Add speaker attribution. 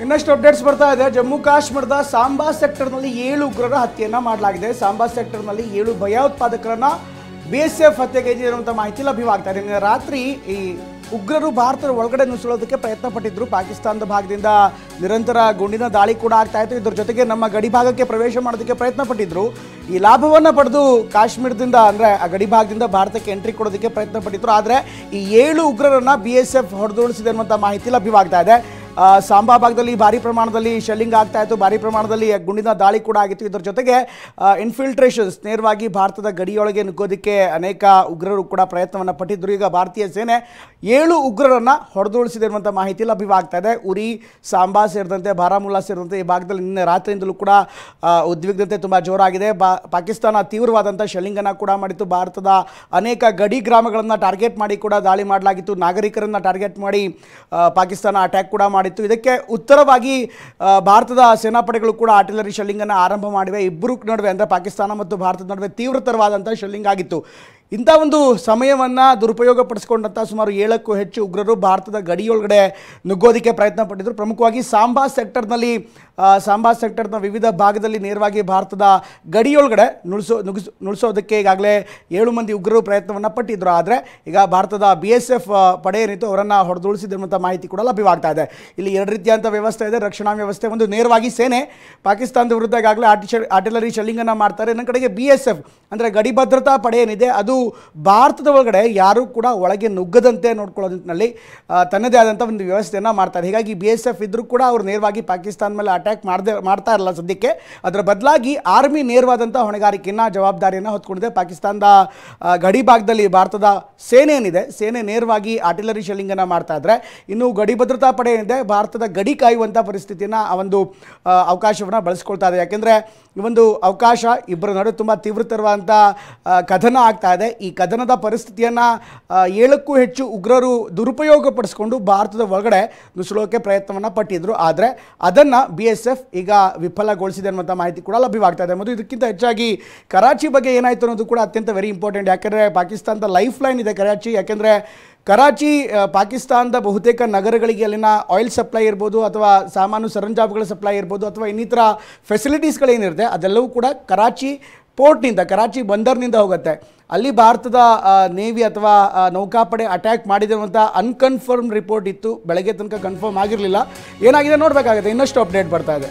Speaker 1: ಇನ್ನಷ್ಟು ಅಪ್ಡೇಟ್ಸ್ ಬರ್ತಾ ಇದೆ. ಜಮ್ಮು ಕಾಶ್ಮೀರದ ಸಾಂಬಾ ಸೆಕ್ಟರ್ನಲ್ಲಿ 7 ಉಗ್ರರ ಹತ್ಯೆಯನ್ನು ಮಾಡಲಾಗಿದೆ. ಸಾಂಬಾ ಸೆಕ್ಟರ್ನಲ್ಲಿ 7 ಭಯೋತ್ಪಾದಕರನ್ನ BSF ಹತ್ಯೆಗೈದಿರುವಂಥ ಮಾಹಿತಿ ಲಭ್ಯವಾಗ್ತಾ ಇದೆ. ನಿನ್ನೆ ರಾತ್ರಿ ಈ ಉಗ್ರರು ಭಾರತದ ಒಳಗಡೆ ನುಸುಳೋದಕ್ಕೆ ಪ್ರಯತ್ನ ಪಟ್ಟಿದ್ರು. ಪಾಕಿಸ್ತಾನದ ಭಾಗದಿಂದ ನಿರಂತರ ಗುಂಡಿನ ದಾಳಿ ಕೂಡ ಆಗ್ತಾ ಇತ್ತು. ಇದ್ರ ಜೊತೆಗೆ ನಮ್ಮ ಗಡಿ ಭಾಗಕ್ಕೆ ಪ್ರವೇಶ ಮಾಡೋದಕ್ಕೆ ಪ್ರಯತ್ನ ಪಟ್ಟಿದ್ರು. ಈ ಲಾಭವನ್ನು ಪಡೆದು ಕಾಶ್ಮೀರದಿಂದ ಅಂದರೆ ಆ ಗಡಿ ಭಾಗದಿಂದ ಭಾರತಕ್ಕೆ ಎಂಟ್ರಿ ಕೊಡೋದಕ್ಕೆ ಪ್ರಯತ್ನ ಪಟ್ಟಿದ್ರು. ಆದರೆ ಈ 7 ಉಗ್ರರನ್ನ BSF ಹೊಡೆದುರುಳಿಸಿದೆ ಅನ್ನುವಂಥ ಮಾಹಿತಿ ಲಭ್ಯವಾಗ್ತಾ ಇದೆ. ಸಾಂಬಾ ಭಾಗದಲ್ಲಿ ಭಾರಿ ಪ್ರಮಾಣದಲ್ಲಿ ಶೆಲ್ಲಿಂಗ್ ಆಗ್ತಾ ಇತ್ತು, ಭಾರಿ ಪ್ರಮಾಣದಲ್ಲಿ ಗುಂಡಿನ ದಾಳಿ ಕೂಡ ಆಗಿತ್ತು. ಇದರ ಜೊತೆಗೆ ಇನ್ಫಿಲ್ಟ್ರೇಷನ್ಸ್ ನೇರವಾಗಿ ಭಾರತದ ಗಡಿಯೊಳಗೆ ನುಗ್ಗೋದಕ್ಕೆ ಅನೇಕ ಉಗ್ರರು ಕೂಡ ಪ್ರಯತ್ನವನ್ನು ಪಟ್ಟಿದ್ದರು. ಈಗ ಭಾರತೀಯ ಸೇನೆ 7 ಉಗ್ರರನ್ನು ಹೊಡೆದುರುಳಿಸಿದೆ ಅನ್ನುವಂಥ ಮಾಹಿತಿ ಲಭ್ಯವಾಗ್ತಾ ಇದೆ. ಉರಿ, ಸಾಂಬಾ ಸೇರಿದಂತೆ ಬಾರಾಮುಲ್ಲಾ ಸೇರಿದಂತೆ ಈ ಭಾಗದಲ್ಲಿ ನಿನ್ನೆ ರಾತ್ರಿಯಿಂದಲೂ ಕೂಡ ಉದ್ವಿಗ್ನತೆ ತುಂಬ ಜೋರಾಗಿದೆ. ಪಾಕಿಸ್ತಾನ ತೀವ್ರವಾದಂಥ ಶೆಲ್ಲಿಂಗನ್ನು ಕೂಡ ಮಾಡಿತ್ತು. ಭಾರತದ ಅನೇಕ ಗಡಿ ಗ್ರಾಮಗಳನ್ನು ಟಾರ್ಗೆಟ್ ಮಾಡಿ ಕೂಡ ದಾಳಿ ಮಾಡಲಾಗಿತ್ತು. ನಾಗರಿಕರನ್ನು ಟಾರ್ಗೆಟ್ ಮಾಡಿ ಪಾಕಿಸ್ತಾನ ಅಟ್ಯಾಕ್ ಕೂಡ ಮಾಡಿತ್ತು. ಇದಕ್ಕೆ ಉತ್ತರವಾಗಿ ಭಾರತದ ಸೇನಾಪಡೆಗಳು ಕೂಡ ಆರ್ಟಿಲರಿ ಶೆಲ್ಲಿಂಗನ್ನು ಆರಂಭ ಮಾಡಿವೆ. ಇಬ್ಬರು ನಡುವೆ ಅಂದರೆ ಪಾಕಿಸ್ತಾನ ಮತ್ತು ಭಾರತದ ನಡುವೆ ತೀವ್ರತರವಾದಂಥ ಶೆಲ್ಲಿಂಗ್ ಆಗಿತ್ತು. ಇಂಥ ಒಂದು ಸಮಯವನ್ನು ದುರುಪಯೋಗ ಪಡಿಸ್ಕೊಂಡಂಥ ಸುಮಾರು 7ಕ್ಕೂ ಹೆಚ್ಚು ಉಗ್ರರು ಭಾರತದ ಗಡಿಯೊಳಗಡೆ ನುಗ್ಗೋದಕ್ಕೆ ಪ್ರಯತ್ನ ಪಟ್ಟಿದ್ದರು. ಪ್ರಮುಖವಾಗಿ ಸಾಂಬಾ ಸೆಕ್ಟರ್ನ ವಿವಿಧ ಭಾಗದಲ್ಲಿ ನೇರವಾಗಿ ಭಾರತದ ಗಡಿಯೊಳಗಡೆ ನುಳಿಸೋದಕ್ಕೆ ಈಗಾಗಲೇ 7 ಮಂದಿ ಉಗ್ರರು ಪ್ರಯತ್ನವನ್ನು ಪಟ್ಟಿದ್ದರು. ಆದರೆ ಈಗ ಭಾರತದ BSF ಪಡೆ ಏನಿತ್ತು ಅವರನ್ನು ಹೊಡೆದುರುಳಿಸಿದಂಥ ಮಾಹಿತಿ ಕೂಡ ಲಭ್ಯವಾಗ್ತಾ ಇದೆ. ಇಲ್ಲಿ 2 ರೀತಿಯಂಥ ವ್ಯವಸ್ಥೆ ಇದೆ, ರಕ್ಷಣಾ ವ್ಯವಸ್ಥೆ. ಒಂದು ನೇರವಾಗಿ ಸೇನೆ ಪಾಕಿಸ್ತಾನದ ವಿರುದ್ಧ ಈಗಾಗಲೇ ಆರ್ಟಿಲರಿ ಶೆಲ್ಲಿಂಗನ್ನು ಮಾಡ್ತಾರೆ. ಇನ್ನೊಂದು ಕಡೆಗೆ BSF ಅಂದರೆ ಗಡಿ ಭದ್ರತಾ ಪಡೆ ಏನಿದೆ ಅದು ಭಾರತದ ಒಳಗಡೆ ಯಾರೂ ಕೂಡ ಒಳಗೆ ನುಗ್ಗದಂತೆ ನೋಡ್ಕೊಳ್ಳೋ ನಿಟ್ಟಿನಲ್ಲಿ ತನ್ನದೇ ಆದಂಥ ಒಂದು ವ್ಯವಸ್ಥೆಯನ್ನು ಮಾಡ್ತಾರೆ. ಹೀಗಾಗಿ BSF ಇದ್ದರೂ ಕೂಡ ಅವರು ನೇರವಾಗಿ ಪಾಕಿಸ್ತಾನ ಮೇಲೆ ಅಟ್ಯಾಕ್ ಮಾಡ್ತಾ ಇರಲ್ಲ ಸದ್ಯಕ್ಕೆ. ಅದರ ಬದಲಾಗಿ ಆರ್ಮಿ ನೇರವಾದಂಥ ಹೊಣೆಗಾರಿಕೆಯನ್ನು ಜವಾಬ್ದಾರಿಯನ್ನು ಹೊತ್ಕೊಂಡಿದೆ. ಪಾಕಿಸ್ತಾನದ ಗಡಿ ಭಾಗದಲ್ಲಿ ಭಾರತದ ಸೇನೆ ಏನಿದೆ, ಸೇನೆ ನೇರವಾಗಿ ಆರ್ಟಿಲರಿ ಶೆಲ್ಲಿಂಗನ್ನು ಮಾಡ್ತಾ ಇದ್ರೆ, ಇನ್ನು ಗಡಿ ಭದ್ರತಾ ಪಡೆ ಏನಿದೆ ಭಾರತದ ಗಡಿ ಕಾಯುವಂಥ ಪರಿಸ್ಥಿತಿಯನ್ನು ಆ ಒಂದು ಅವಕಾಶವನ್ನು ಬಳಸ್ಕೊಳ್ತಾ ಇದೆ. ಯಾಕೆಂದರೆ ಈ ಒಂದು ಅವಕಾಶ ಇಬ್ಬರ ನಡುವೆ ತುಂಬ ತೀವ್ರತರವಾದಂಥ ಕದನ ಆಗ್ತಾ ಇದೆ. ಈ ಕದನದ ಪರಿಸ್ಥಿತಿಯನ್ನು 7ಕ್ಕೂ ಹೆಚ್ಚು ಉಗ್ರರು ದುರುಪಯೋಗ ಪಡಿಸ್ಕೊಂಡು ಭಾರತದ ಒಳಗಡೆ ನುಸುಳೋಕೆ ಪ್ರಯತ್ನವನ್ನು ಪಟ್ಟಿದ್ರು. ಆದರೆ ಅದನ್ನು BSF ಈಗ ವಿಫಲಗೊಳಿಸಿದೆ ಅನ್ನುವಂಥ ಮಾಹಿತಿ ಕೂಡ ಲಭ್ಯವಾಗ್ತಾ ಇದೆ. ಮತ್ತು ಇದಕ್ಕಿಂತ ಹೆಚ್ಚಾಗಿ ಕರಾಚಿ ಬಗ್ಗೆ ಏನಾಯಿತು ಅನ್ನೋದು ಕೂಡ ಅತ್ಯಂತ ವೆರಿ ಇಂಪಾರ್ಟೆಂಟ್. ಯಾಕೆಂದರೆ ಪಾಕಿಸ್ತಾನದ ಲೈಫ್ ಲೈನ್ ಇದೆ ಕರಾಚಿ. ಯಾಕೆಂದರೆ ಕರಾಚಿ ಪಾಕಿಸ್ತಾನದ ಬಹುತೇಕ ನಗರಗಳಿಗೆ ಅಲ್ಲಿನ ಆಯಿಲ್ ಸಪ್ಲೈ ಇರ್ಬೋದು, ಅಥವಾ ಸಾಮಾನು ಸರಂಜಾಮುಗಳ ಸಪ್ಲೈ ಇರ್ಬೋದು, ಅಥವಾ ಇನ್ನಿತರ ಫೆಸಿಲಿಟೀಸ್ಗಳೇನಿರುತ್ತೆ ಅದೆಲ್ಲವೂ ಕೂಡ ಕರಾಚಿ ಪೋರ್ಟ್ನಿಂದ, ಕರಾಚಿ ಬಂದರ್ನಿಂದ ಹೋಗುತ್ತೆ. ಅಲ್ಲಿ ಭಾರತದ ನೇವಿ ಅಥವಾ ನೌಕಾಪಡೆ ಅಟ್ಯಾಕ್ ಮಾಡಿದಿರುವಂಥ ಅನ್ಕನ್ಫರ್ಮ್ ರಿಪೋರ್ಟ್ ಇತ್ತು. ಬೆಳಗ್ಗೆ ತನಕ ಕನ್ಫರ್ಮ್ ಆಗಿರಲಿಲ್ಲ. ಏನಾಗಿದೆ ನೋಡಬೇಕಾಗುತ್ತೆ. ಇನ್ನಷ್ಟು ಅಪ್ಡೇಟ್ ಬರ್ತಾ ಇದೆ.